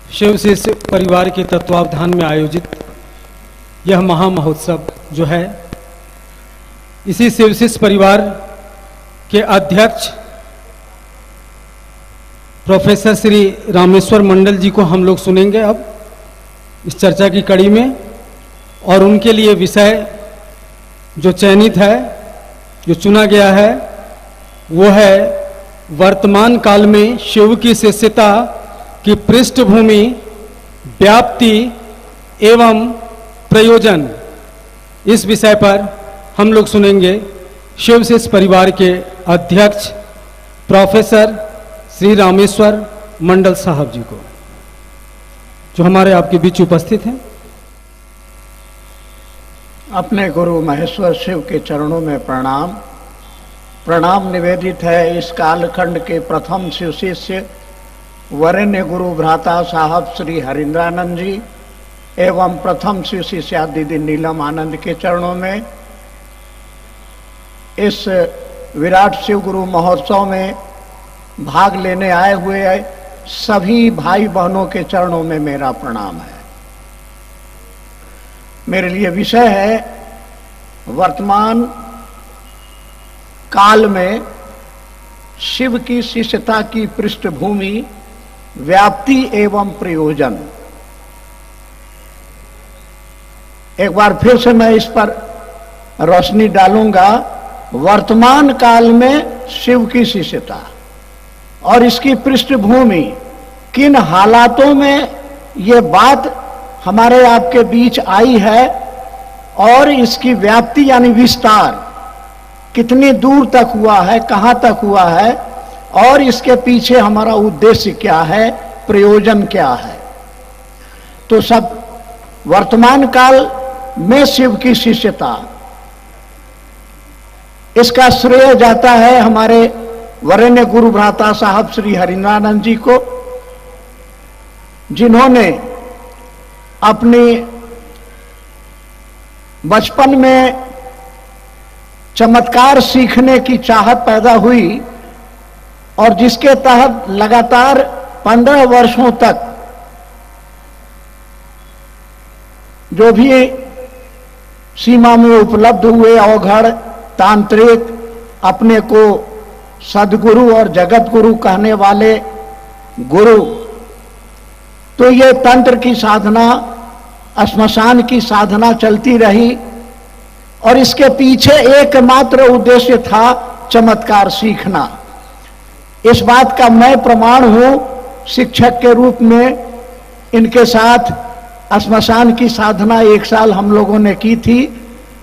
शिव शिष्य परिवार के तत्वावधान में आयोजित यह महामहोत्सव जो है, इसी शिव शिष्य परिवार के अध्यक्ष प्रोफेसर श्री रामेश्वर मंडल जी को हम लोग सुनेंगे अब इस चर्चा की कड़ी में। और उनके लिए विषय जो चयनित है, जो चुना गया है, वो है वर्तमान काल में शिव की शिष्यता की पृष्ठभूमि, व्याप्ति एवं प्रयोजन। इस विषय पर हम लोग सुनेंगे शिव शिष्य परिवार के अध्यक्ष प्रोफेसर श्री रामेश्वर मंडल साहब जी को, जो हमारे आपके बीच उपस्थित हैं। अपने गुरु महेश्वर शिव के चरणों में प्रणाम। प्रणाम निवेदित है इस कालखंड के प्रथम शिव शिष्य वरेण्य गुरु भ्राता साहब श्री हरिंद्रानंद जी एवं प्रथम शिव शिष्या दीदी नीलम आनंद के चरणों में। इस विराट शिव गुरु महोत्सव में भाग लेने आए हुए सभी भाई बहनों के चरणों में मेरा प्रणाम है। मेरे लिए विषय है वर्तमान काल में शिव की शिष्यता की पृष्ठभूमि, व्याप्ति एवं प्रयोजन। एक बार फिर से मैं इस पर रोशनी डालूंगा। वर्तमान काल में शिव की शिष्यता और इसकी पृष्ठभूमि, किन हालातों में ये बात हमारे आपके बीच आई है और इसकी व्याप्ति यानी विस्तार कितनी दूर तक हुआ है, कहां तक हुआ है और इसके पीछे हमारा उद्देश्य क्या है, प्रयोजन क्या है। तो सब वर्तमान काल में शिव की शिष्यता, इसका श्रेय जाता है हमारे वरेण्य गुरु भ्राता साहब श्री हरिंद्रानंद जी को, जिन्होंने अपनी बचपन में चमत्कार सीखने की चाहत पैदा हुई और जिसके तहत लगातार 15 वर्षों तक जो भी सीमा में उपलब्ध हुए अवघड़ तांत्रिक, अपने को सदगुरु और जगत गुरु कहने वाले गुरु, तो ये तंत्र की साधना, श्मशान की साधना चलती रही और इसके पीछे एकमात्र उद्देश्य था चमत्कार सीखना। इस बात का मैं प्रमाण हूं, शिक्षक के रूप में इनके साथ श्मशान की साधना 1 साल हम लोगों ने की थी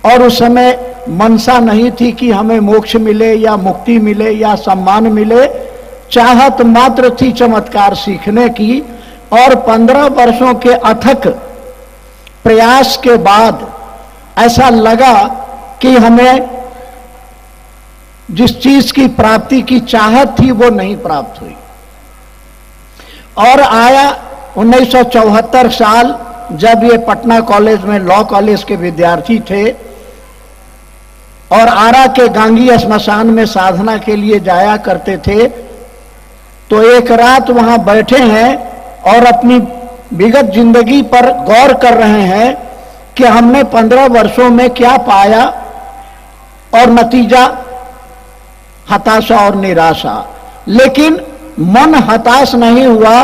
और उस समय मनसा नहीं थी कि हमें मोक्ष मिले या मुक्ति मिले या सम्मान मिले, चाहत मात्र थी चमत्कार सीखने की। और 15 वर्षों के अथक प्रयास के बाद ऐसा लगा कि हमें जिस चीज की प्राप्ति की चाहत थी वो नहीं प्राप्त हुई। और आया 1974 साल, जब ये पटना कॉलेज में लॉ कॉलेज के विद्यार्थी थे और आरा के गांगी श्मशान में साधना के लिए जाया करते थे, तो एक रात वहां बैठे हैं और अपनी विगत जिंदगी पर गौर कर रहे हैं कि हमने 15 वर्षों में क्या पाया और नतीजा हताशा और निराशा। लेकिन मन हताश नहीं हुआ,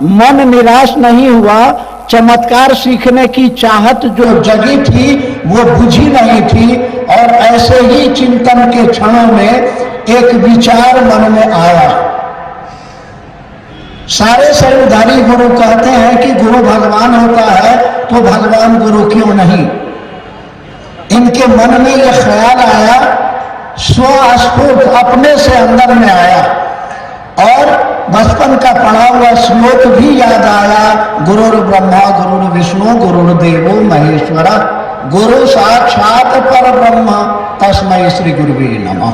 मन निराश नहीं हुआ। चमत्कार सीखने की चाहत जो जगी थी वो बुझी नहीं थी और ऐसे ही चिंतन के क्षणों में एक विचार मन में आया। सारे शरीरधारी गुरु कहते हैं कि गुरु भगवान होता है, तो भगवान गुरु क्यों नहीं। इनके मन में यह ख्याल आया, स्वस्फुट अपने से अंदर में आया और बचपन का पढ़ा हुआ श्लोक भी याद आया, गुरुर् ब्रह्मा गुरुर् विष्णु गुरुर्देवो महेश्वर गुरु साक्षात पर ब्रह्म तस्मै श्री गुरुवे नमः।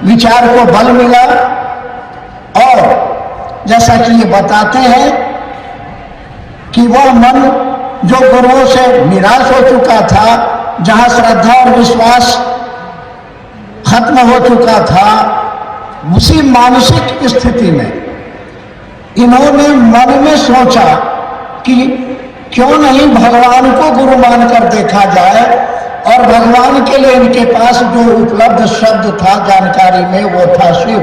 विचार को बल मिला और जैसा कि ये बताते हैं कि वह मन जो गुरुओं से निराश हो चुका था, जहां श्रद्धा और विश्वास खत्म हो चुका था, उसी मानसिक स्थिति में इन्होंने मन में सोचा कि क्यों नहीं भगवान को गुरु मानकर देखा जाए, और भगवान के लिए इनके पास जो उपलब्ध शब्द था जानकारी में वो था शिव।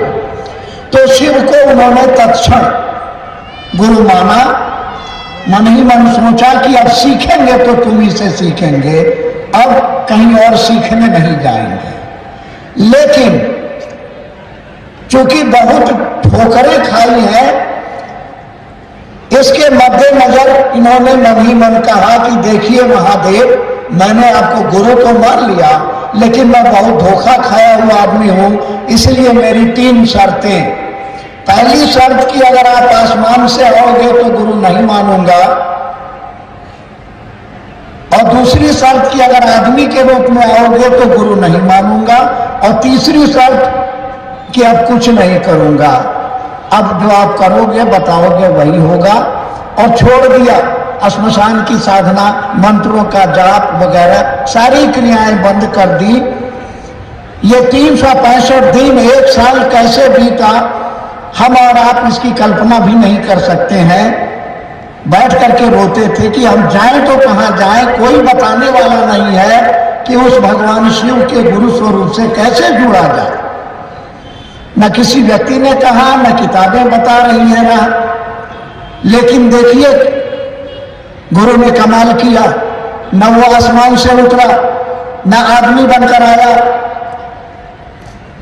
तो शिव को उन्होंने तत्क्षण गुरु माना। मन ही मन सोचा कि अब सीखेंगे तो तुम ही से सीखेंगे, अब कहीं और सीखने नहीं जाएंगे। लेकिन चूंकि बहुत ठोकरें खाई हैं, इसके मद्देनजर इन्होंने मन ही मन कहा कि देखिए महादेव, मैंने आपको गुरु तो मान लिया, लेकिन मैं बहुत धोखा खाया हुआ आदमी हूं, इसलिए मेरी 3 शर्तें। पहली शर्त कि अगर आप आसमान से आओगे तो गुरु नहीं मानूंगा, और दूसरी शर्त कि अगर आदमी के रूप में आओगे तो गुरु नहीं मानूंगा, और तीसरी शर्त कि अब कुछ नहीं करूंगा, अब जो आप करोगे बताओगे वही होगा। और छोड़ दिया श्मशान की साधना, मंत्रों का जाप वगैरह सारी क्रियाएं बंद कर दी। ये 365 दिन 1 साल कैसे बीता हम और आप इसकी कल्पना भी नहीं कर सकते हैं। बैठ करके रोते थे कि हम जाएं तो कहां जाएं, कोई बताने वाला नहीं है कि उस भगवान शिव के गुरु स्वरूप से कैसे जुड़ा जाए। न किसी व्यक्ति ने कहा, न किताबें बता रही हैं ना। लेकिन देखिए गुरु ने कमाल किया, न वो आसमान से उतरा, न आदमी बनकर आया।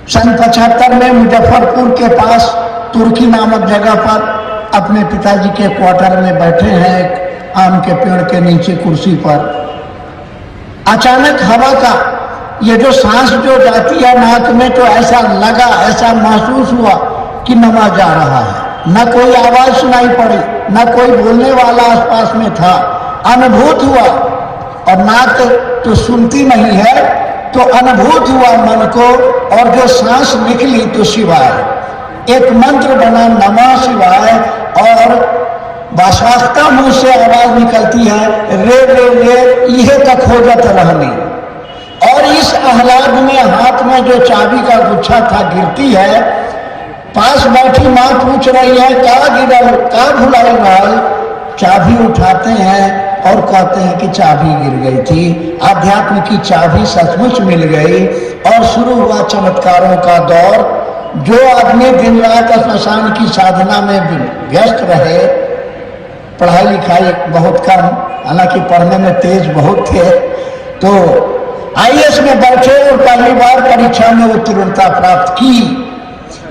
सन 75 में मुजफ्फरपुर के पास तुर्की नामक जगह पर अपने पिताजी के क्वार्टर में बैठे हैं, एक आम के पेड़ के नीचे कुर्सी पर। अचानक हवा का ये जो सांस जो जाती है नाक में, तो ऐसा लगा, ऐसा महसूस हुआ कि नमा जा रहा है। न कोई आवाज सुनाई पड़ी, न कोई बोलने वाला आसपास में था, अनुभूत हुआ। और नाक तो सुनती नहीं है, तो अनुभूत हुआ मन को, और जो सांस निकली तो शिवाय, एक मंत्र बना नमः शिवाय, और बाशाख्ता मुंह से आवाज निकलती है, रे रे रे यह तक खोजत रहनी। और इस आह्लाद में हाथ में जो चाबी का गुच्छा था गिरती है। पास बैठी माँ पूछ रही है, का गिरल, का भुलाई रहल। चाबी उठाते हैं और कहते हैं कि चाबी गिर गई थी। आध्यात्म की चाबी सचमुच मिल गई, और शुरू हुआ चमत्कारों का दौर। जो आदमी दिन रात श्मशान की साधना में व्यस्त रहे, पढ़ाई लिखाई बहुत कम, हालांकि पढ़ने में तेज बहुत थे, तो IAS में बैठे और पहली बार परीक्षा में उत्तीर्णता प्राप्त की।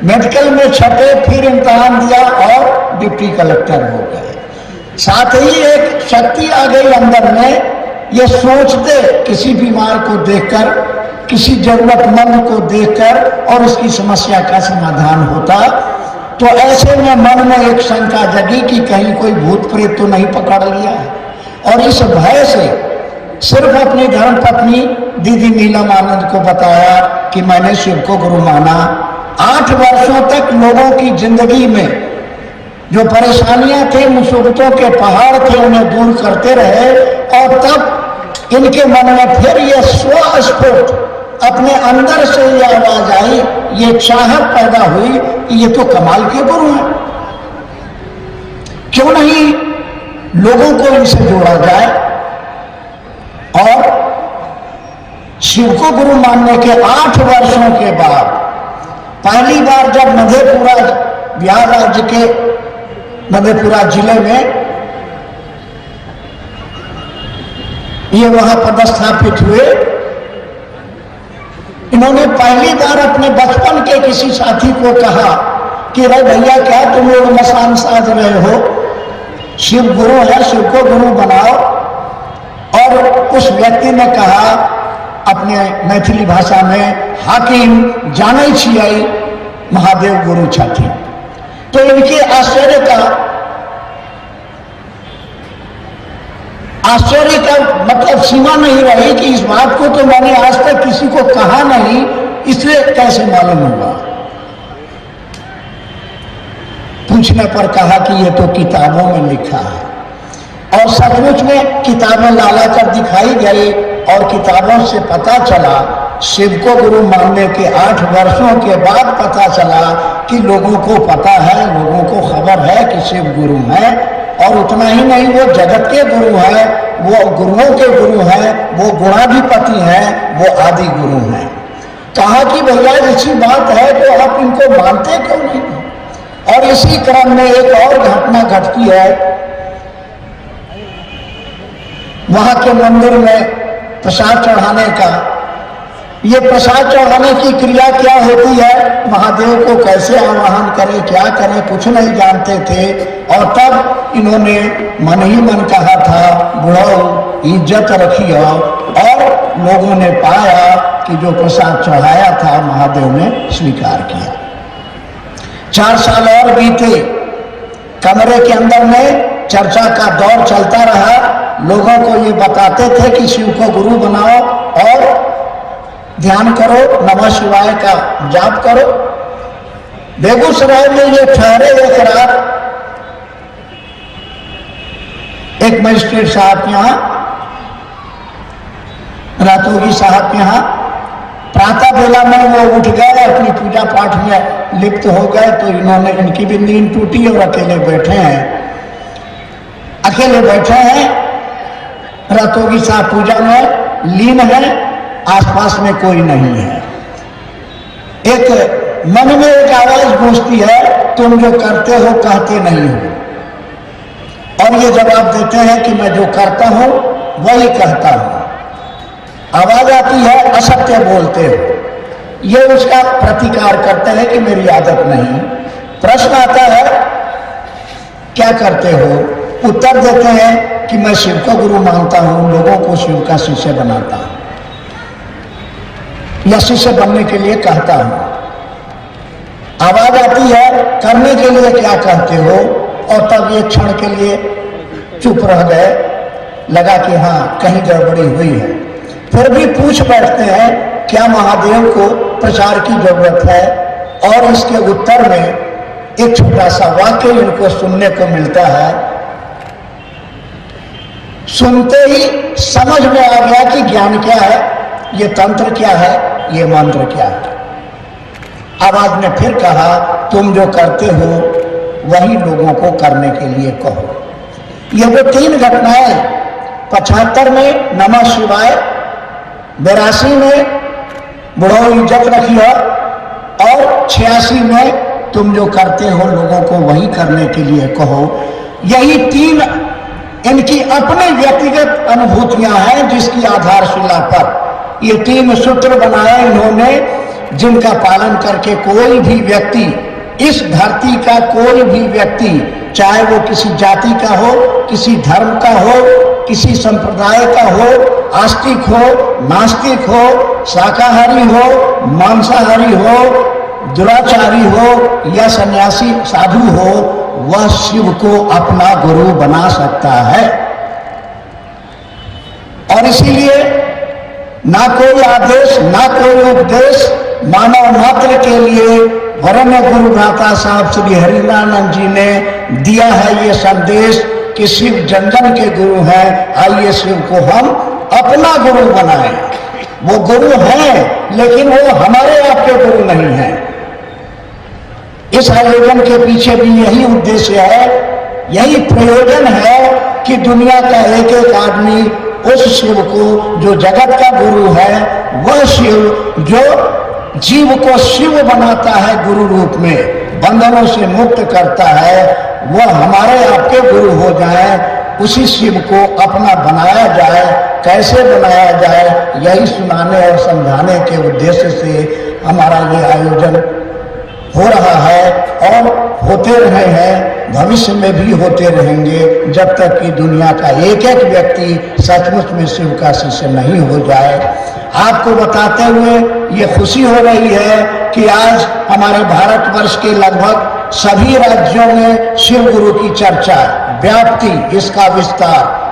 मेडिकल में छठे, फिर इम्तिहान दिया और डिप्टी कलेक्टर हो गए। साथ ही एक शक्ति आ गई अंदर में, ये सोचते किसी बीमार को देखकर, किसी जरूरतमंद को देखकर, और उसकी समस्या का समाधान होता। तो ऐसे में मन में एक शंका जगी कि कहीं कोई भूत प्रेत तो नहीं पकड़ लिया है। और इस भय से सिर्फ अपनी धर्मपत्नी दीदी नीलम आनंद को बताया कि मैंने शिव को गुरु माना। 8 वर्षों तक लोगों की जिंदगी में जो परेशानियां थी, मुसीबतों के पहाड़ थे, उन्हें दूर करते रहे। और तब इनके मन में फिर ये स्वस्फुट अपने अंदर से ये आवाज आई, ये चाहत पैदा हुई कि ये तो कमाल के गुरु हैं, क्यों नहीं लोगों को इनसे जोड़ा जाए। और शिव को गुरु मानने के 8 वर्षों के बाद पहली बार जब मधेपुरा, बिहार राज्य के मधेपुरा जिले में ये वहां पदस्थापित हुए, इन्होंने पहली बार अपने बचपन के किसी साथी को कहा कि अरे भैया क्या तुम लोग मसान साध रहे हो, शिव गुरु है, शिव को गुरु बनाओ। और उस व्यक्ति ने कहा अपने मैथिली भाषा में, हाकिम जाने छियै महादेव गुरु छथिन। तो इनके आश्चर्य का मतलब सीमा नहीं रही कि इस बात को तो मैंने आज तक किसी को कहा नहीं, इसलिए कैसे मालूम हुआ। पूछने पर कहा कि ये तो किताबों में लिखा है। और सचमुच में किताबें लाला कर दिखाई गई, और किताबों से पता चला, शिव को गुरु मानने के 8 वर्षों के बाद पता चला कि लोगों को पता है, लोगों को खबर है कि शिव गुरु हैं। और उतना ही नहीं, वो जगत के गुरु है, वो गुरुओं के गुरु हैं, वो गुणाधिपति हैं, वो आदि गुरु हैं। कहा कि भैया ऐसी बात है तो आप इनको मानते क्यों नहीं? और इसी क्रम में एक और घटना घटती है। वहां के मंदिर में प्रसाद चढ़ाने का, ये प्रसाद चढ़ाने की क्रिया क्या होती है, महादेव को कैसे आवाहन करें, क्या करें, कुछ नहीं जानते थे। और तब इन्होंने मन ही मन कहा था, बुढ़ाओ इज्जत रखिए। और लोगों ने पाया कि जो प्रसाद चढ़ाया था महादेव ने स्वीकार किया। 4 साल और बीते, कमरे के अंदर में चर्चा का दौर चलता रहा। लोगों को ये बताते थे कि शिव को गुरु बनाओ और ध्यान करो, नमः शिवाय का जाप करो। बेगूसराय में ये ठहरे एक रात, एक मजिस्ट्रेट साहब के यहाँ, रातोगी साहब के यहाँ प्रातः बेला में वो उठ गए, अपनी पूजा पाठ में लिप्त हो गए। तो इन्होंने, इनकी भी नींद टूटी और अकेले बैठे हैं, अकेले बैठे हैं। रातोगी साहब पूजा में लीन है, आसपास में कोई नहीं है। एक मन में एक आवाज गूंजती है, तुम जो करते हो कहते नहीं हो। और ये जवाब देते हैं कि मैं जो करता हूं वही कहता हूं। आवाज आती है, असत्य बोलते हो। ये उसका प्रतिकार करते हैं कि मेरी आदत नहीं। प्रश्न आता है, क्या करते हो? उत्तर देते हैं कि मैं शिव को गुरु मानता हूं, लोगों को शिव का शिष्य बनाता हूं या शिष्य बनने के लिए कहता हूं। आवाज आती है, करने के लिए क्या कहते हो? और तब एक क्षण के लिए चुप रह गए, लगा कि हाँ कहीं गड़बड़ी हुई है। फिर भी पूछ बैठते हैं, क्या महादेव को प्रचार की जरूरत है? और इसके उत्तर में एक छोटा सा वाक्य इनको सुनने को मिलता है। सुनते ही समझ में आ गया कि ज्ञान क्या है, ये तंत्र क्या है, ये मंत्र क्या है। आवाज ने फिर कहा, तुम जो करते हो वही लोगों को करने के लिए कहो। ये वो 3 घटनाएं, 75 में नमः शिवाय, 82 में बुढ़ो इज्जत रखिए और 86 में तुम जो करते हो लोगों को वही करने के लिए कहो। यही 3 इनकी अपनी व्यक्तिगत अनुभूतियां हैं, जिसकी आधारशिला पर ये 3 सूत्र बनाए इन्होंने, जिनका पालन करके कोई भी व्यक्ति, इस धरती का कोई भी व्यक्ति, चाहे वो किसी जाति का हो, किसी धर्म का हो, किसी संप्रदाय का हो, आस्तिक हो, नास्तिक हो, शाकाहारी हो, मांसाहारी हो, दुराचारी हो या सन्यासी साधु हो, वह शिव को अपना गुरु बना सकता है। और इसीलिए ना कोई आदेश, ना कोई उपदेश, मानव मात्र के लिए वरण्य गुरु भ्राता साहब श्री हरिनानंद जी ने दिया है ये संदेश कि शिव जन जन के गुरु हैं। आइए शिव को हम अपना गुरु बनाएं। वो गुरु हैं, लेकिन वो हमारे आपके गुरु नहीं हैं। इस आयोजन के पीछे भी यही उद्देश्य है, यही प्रयोजन है कि दुनिया का एक एक आदमी उस शिव को, जो जगत का गुरु है, वह शिव जो जीव को शिव बनाता है, गुरु रूप में बंधनों से मुक्त करता है, वह हमारे आपके गुरु हो जाए। उसी शिव को अपना बनाया जाए। कैसे बनाया जाए, यही सुनाने और समझाने के उद्देश्य से हमारा ये आयोजन हो रहा है और होते रहे हैं, भविष्य में भी होते रहेंगे, जब तक कि दुनिया का एक एक व्यक्ति सचमुच में शिव का शिष्य नहीं हो जाए। आपको बताते हुए ये खुशी हो रही है कि आज हमारे भारतवर्ष के लगभग सभी राज्यों में शिव गुरु की चर्चा, व्याप्ति, इसका विस्तार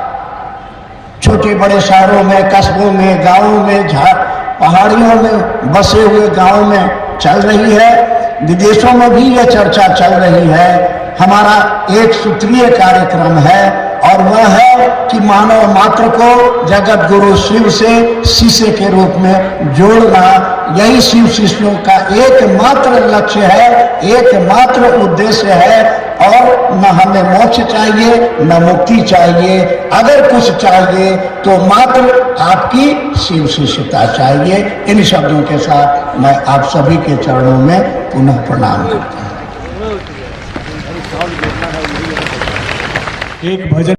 छोटे बड़े शहरों में, कस्बों में, गांवों में, पहाड़ियों में बसे हुए गांवों में चल रही है। विदेशों में भी ये चर्चा चल रही है। हमारा एक सूत्रीय कार्यक्रम है और वह है कि मानव मात्र को जगत गुरु शिव से शिष्य के रूप में जोड़ना। यही शिव शिष्यों का एकमात्र लक्ष्य है, एकमात्र उद्देश्य है। और न हमें मोक्ष चाहिए न मुक्ति चाहिए। अगर कुछ चाहिए तो मात्र आपकी शिव शिष्यता चाहिए। इन शब्दों के साथ मैं आप सभी के चरणों में पुनः प्रणाम करता हूँ। एक भजन